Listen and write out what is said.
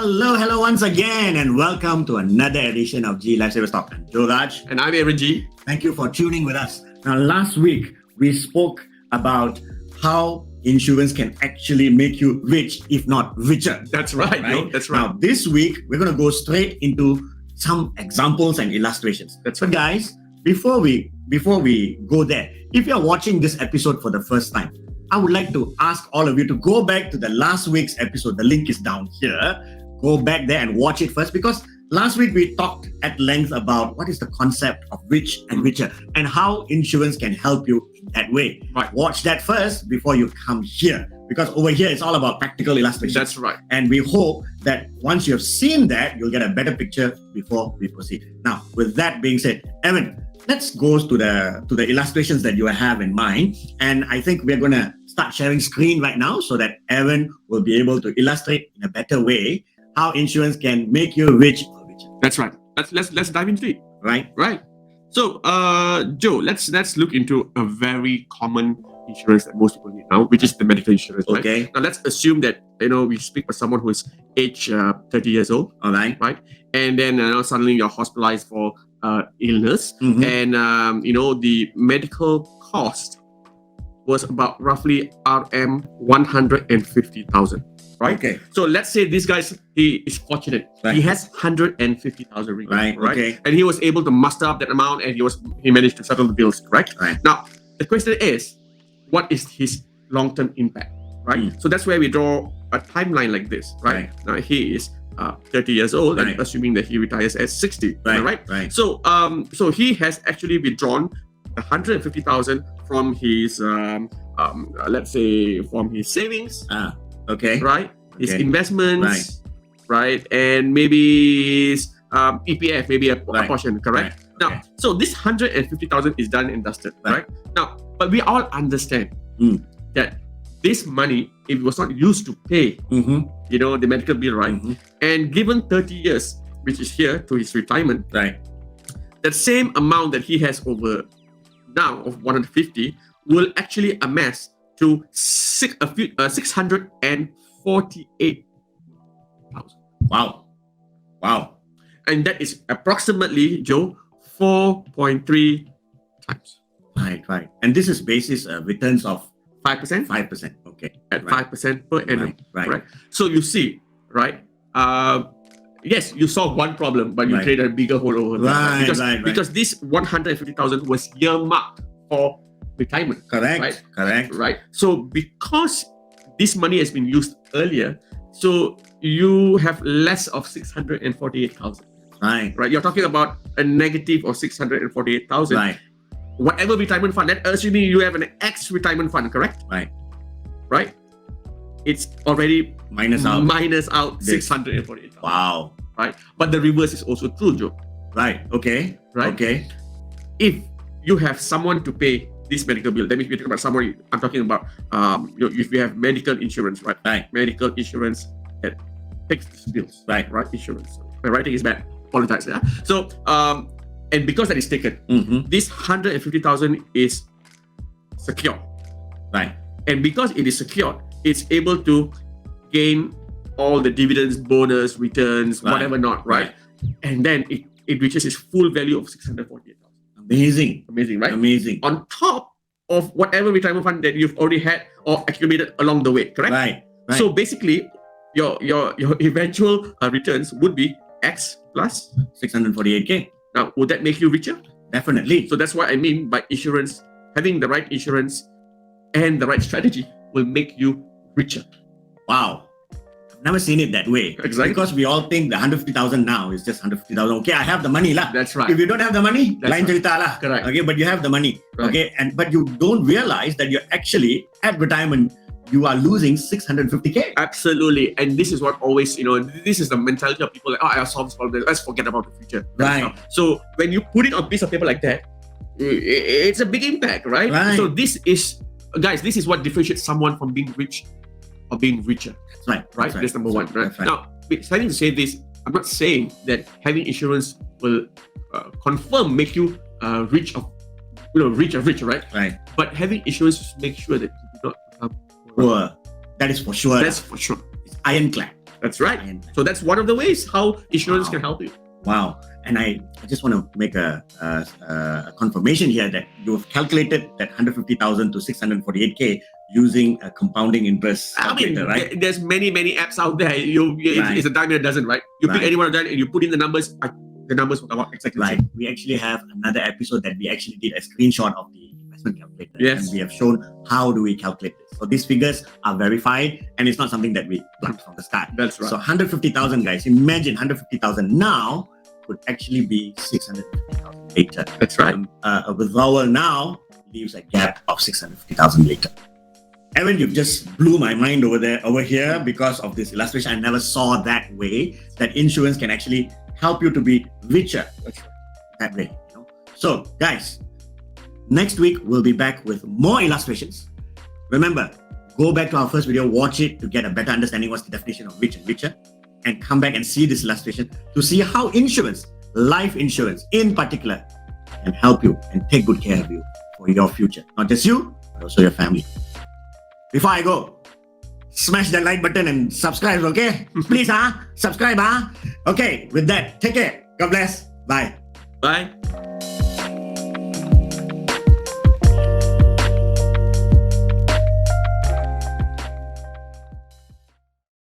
Hello once again, and welcome to another edition of G Lifesavers Talk. I'm Joe Raj. And I'm Aaron G. Thank you for tuning with us. Now, last week we spoke about how insurance can actually make you rich, if not richer. That's right. No, that's right. Now, this week we're going to go straight into some examples and illustrations. That's right. But guys, before we go there, if you're watching this episode for the first time, I would like to ask all of you to go back to the last week's episode. The link is down here. Go back there and watch it first, because last week we talked at length about what is the concept of rich and richer and how insurance can help you in that way. Right. Watch that first before you come here, because over here it's all about practical illustrations. That's right. And we hope that once you have seen that, you'll get a better picture before we proceed. Now, with that being said, Evan, let's go to the illustrations that you have in mind. And I think we're going to start sharing screen right now so that Evan will be able to illustrate in a better way how insurance can make you rich or richer. That's right. Let's dive into it. Right. So, Joe, let's look into a very common insurance that most people need now, which is the medical insurance. Right? Okay. Now, let's assume that we speak with someone who is age 30 years old. All right. Right. And then suddenly you're hospitalized for illness, and the medical cost was about roughly RM 150,000. Right. Okay. So let's say this guy, he is fortunate. Right. He has 150,000 ringgit. Right. Okay. And he was able to muster up that amount, and he managed to settle the bills. Correct. Right. Now the question is, what is his long-term impact? Right. So that's where we draw a timeline like this. Right. Now he is 30 years old, and assuming that he retires at 60. Right. So he has actually withdrawn 150,000 from his let's say from his savings. Okay. Right. His investments. Right. And maybe his EPF, maybe a portion. Correct. Right. Now, Okay. so this 150,000 is done and dusted. Right. Now, but we all understand that this money, if it was not used to pay, the medical bill, right? And given 30 years, which is here to his retirement, Right. that same amount that he has over now of 150 will actually amass to 648,000. Wow. And that is approximately, Joe, 4.3 times. Right. And this is basis returns of 5%? 5%. Okay. At 5% per annum. Right. So you see, right? Yes, you solved one problem, but you created a bigger hole over there. Because this 150,000 was earmarked for retirement. Correct. Right. So because this money has been used earlier, so you have less of 648,000. Right. You're talking about a negative of 648,000. Right. Whatever retirement fund, that assuming you have an X retirement fund, correct? Right. It's already minus out 648,000. Wow. Right. But the reverse is also true, Joe. Right. Okay. If you have someone to pay this medical bill, that means we're talking about someone. I'm talking about if you have medical insurance, right? Medical insurance that takes these bills, right? Insurance. My writing is bad. Apologize. Yeah. So and because that is taken, this 150,000 is secure, right? And because it is secured, it's able to gain all the dividends, bonus, returns, whatever not, right? And then it reaches its full value of 648,000. Amazing, right? Amazing. On top of whatever retirement fund that you've already had or accumulated along the way, correct? Right. So basically, your eventual returns would be X plus 648K. Now, would that make you richer? Definitely. So that's what I mean by insurance. Having the right insurance and the right strategy will make you richer. Wow. I've never seen it that way. Exactly. Because we all think the 150,000 now is just 150,000. Okay, I have the money lah. That's right. If you don't have the money, line cerita lah. Correct. Okay, but you have the money. Right. Okay, but you don't realize that you're actually at retirement, you are losing 650K. Absolutely. And this is what always, this is the mentality of people like, I'll solve this problem. Let's forget about the future. Right. So when you put it on a piece of paper like that, it's a big impact, right? So this is, guys, this is what differentiates someone from being rich or being richer. That's right. That's number one, right? Now, starting to say this, I'm not saying that having insurance will make you rich, right? Right. But having insurance makes sure that you do not become poor. That is for sure. That's for sure. It's ironclad. That's right. And So that's one of the ways how insurance Wow. can help you. wow. And I just want to make a confirmation here that you've calculated that 150,000 to 648K using a compounding interest I mean, calculator, right? there's many apps out there. Right. It's a dime and a dozen, right? You pick Right. any one of them and you put in the numbers. The numbers will come out exactly the Right. same. We actually have another episode that we actually did a screenshot of the investment calculator. Yes. And we have shown how do we calculate this. So these figures are verified and it's not something that we plucked from the start. That's right. So 150,000 guys, imagine 150,000 now could actually be 650,000 later. That's right. A withdrawal now leaves a gap of 650,000 later. Evan, you've just blew my mind over here because of this illustration. I never saw that way, that insurance can actually help you to be richer that way. So, guys, next week we'll be back with more illustrations. Remember, go back to our first video, watch it to get a better understanding what's the definition of rich and richer, and come back and see this illustration to see how insurance, life insurance in particular, can help you and take good care of you for your future. Not just you, but also your family. Before I go, smash that like button and subscribe, okay? Please, subscribe, Okay, with that, take care. God bless. Bye. Bye.